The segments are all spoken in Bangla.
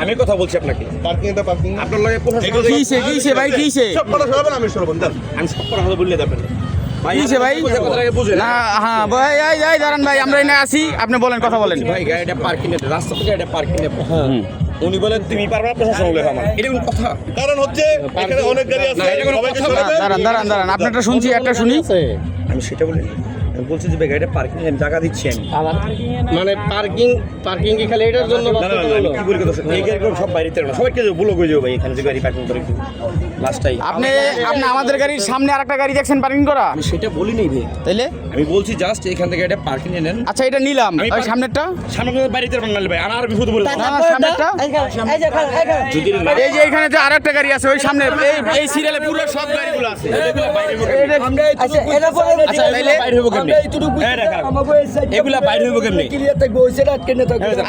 আমি কথা বলছি আপনাকে পার্কিং আপনার লগে কিসে ভাই কিসে সব কথা শোনাবেন আমি শুনবো আমি সব কথা বললে দেবেন কিসে ভাই না হ্যাঁ ভাই এই দাঁড়ান ভাই আমরা এখানে আসি আপনি বলেন কথা বলেন ভাই গাড়িটা পার্কিং এ রাস্তা থেকে এটা পার্কিং এ উনি বলেন তুমি পারবা প্রশাসন বলে আমার এটা কোন কথা কারণ হচ্ছে এখানে অনেক গাড়ি আছে সবাইকে শোনাবেন দাঁড়ান আপনারটা শুনছি একটা শুনি আমি সেটা বলি আমি বলছি যে গাড়িটা পার্কিং এর জায়গা দিচ্ছি আমি মানে পার্কিং কি খালি এটার জন্য কি বলি কথা এই গাড়ি সব বাইরেতে না সবাইকে বলো কই যাও ভাই এখানে যে গাড়ি পার্কিং করে লাস্টটাই আপনি আমাদের গাড়ির সামনে আরেকটা গাড়ি দেখছেন পার্কিং করা আমি সেটা বলি নাই ভাই তাইলে আমি বলছি জাস্ট এখান থেকে এটা পার্কিং এ নেন আচ্ছা এটা নিলাম ওই সামনেরটা সামনে বাড়িতে বানালে ভাই আর বিপদ বলে না সামনেরটা যদি এই যে এখানে যে আরেকটা গাড়ি আছে ওই সামনে এই সিরিয়ালে পুরো সব গাড়িগুলো আছে আচ্ছা এটা বলে আচ্ছা তাইলে বাইরে হবো কেমনে এগুলা বাইরে হবো কেমনে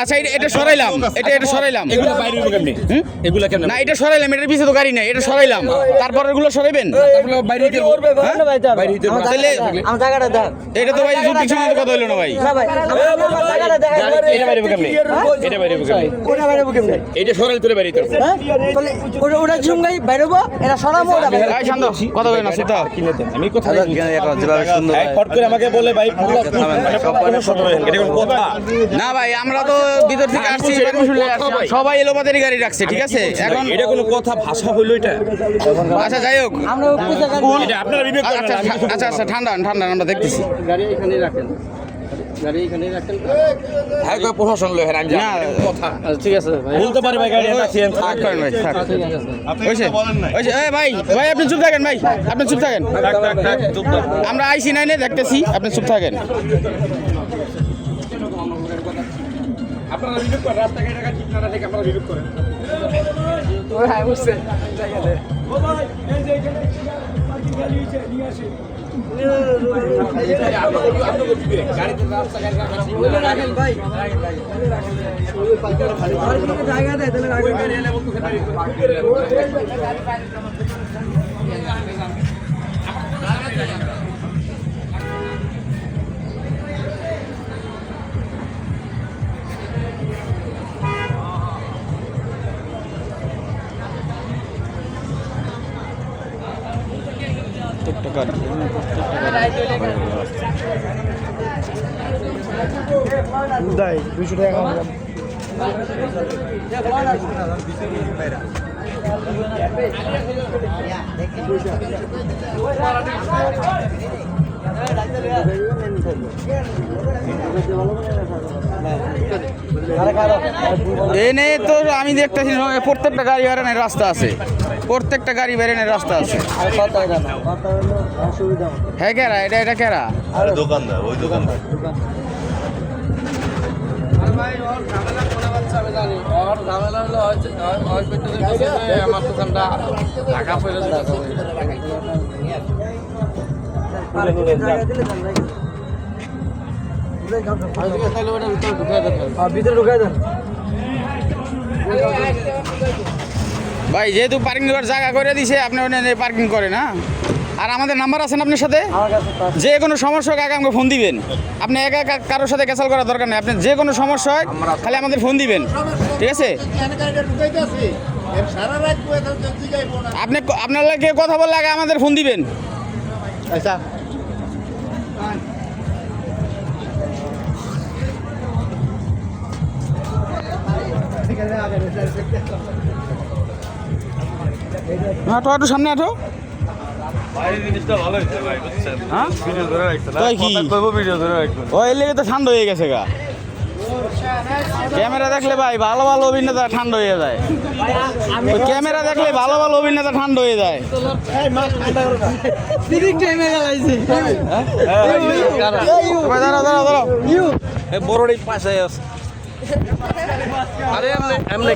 আচ্ছা এটা সরাইলাম এটা সরাইলাম এগুলা বাইরে হবো কেমনে এগুলা কেমনে না এটা সরাইলাম এটার পিছে তো গাড়ি নাই এটা সরাইলাম তারপর এগুলো সরাইবেন তারপরে বাইরে হইতে বাইরে হইতে তাহলে আমার জায়গাটা দাও এটা তো ভাই যুদ্ধ সময় কথা হইলো না ভাই না ভাই আমার জায়গাটা দেখা এটা বাইরে হবো কেমনে এটা বাইরে হবো কেমনে ওটা বাইরে কেমনে এটা সরাই তোরে বাইরে হইতে তাহলে ওটা ঝুমগাই বাইরে হবো এটা সরাবো ওটা বাইরে এই শান্ত কথা কই না সুতা কিনে দেন আমি কথা যেভাবে সুন্দর ফট করে আমাকে বলে ভাই এটা কোন কথা না ভাই আমরা তো ভিতর থেকে আসছি সবাই এলোপাতারি গাড়ি রাখছে ঠিক আছে এখন এটা কোনো কথা ভাষা হইলো এটা আচ্ছা যাই হোক আমরা এটা আপনারা বিবেক করেন আচ্ছা ঠান্ডা আমরা দেখতেছি গাড়ি এখানে রাখেন হ্যাঁ কই প্রশাসন লয় আমি না কথা ঠিক আছে ভাই বলতে পারি ভাই গাড়ি রাখছেন থাক করেন ভাই থাক ঠিক আছে হইছে হইছে এই ভাই আপনি চুপ থাকেন ভাই আপনি চুপ থাকেন আমরা আইসি নাইনে দেখতেছি আপনি চুপ থাকেন আপনারা বিবেক করেন রাস্তাঘাটে টাকা ঠিক না রাখে আপনারা বিবেক করেন ওই হ্যাঁ বুঝছে জায়গাতে ও ভাই এই যে এখানে পার্কিং গাড়ি নিয়ে আসে গাড়িতে রাস্তাঘাটে রাখেন ভাই জায়গা দেয় তাহলে রাখবেন গাড়ি এলে বলতে দেয় 200 টাকা এনে তো আমি দেখতেছি প্রত্যেকটা গাড়ি বেরানোর রাস্তা আছে প্রত্যেকটা গাড়ি বেরানোর রাস্তা আছে হ্যাঁ কেরা এটা কেরা দোকানদার ওই দোকানদার আমার দোকানটা ঢাকা ফেলে ভিতরে ঢুকাই দেন ভাই যেহেতু পার্কিং করার জায়গা করে দিছে আপনি পার্কিং করেন না আর আমাদের নাম্বার আছেন আপনার সাথে যে কোনো সমস্যা হোক আগে আমাকে ফোন দিবেন আপনি একা একা কারোর সাথে ক্যান্সেল করার দরকার নেই আপনি যে কোনো সমস্যা হয় খালি আমাদের ফোন দিবেন ঠিক আছে আপনি আপনার লাগে কথা বললে আগে আমাদের ফোন দিবেন আচ্ছা হাঁটো হাঁটো সামনে হাঁটো হ্যাঁ তাই কি ও এর লেগে তো ঠান্ডা হয়ে গেছে গা ক্যামেরা দেখলে ভাই ভালো ভালো অভিনেতা ঠান্ডা হয়ে যায় ক্যামেরা দেখলে ভালো ভালো অভিনেতা ঠান্ডা হয়ে যায় বড় পাশে আছে আরে এমনি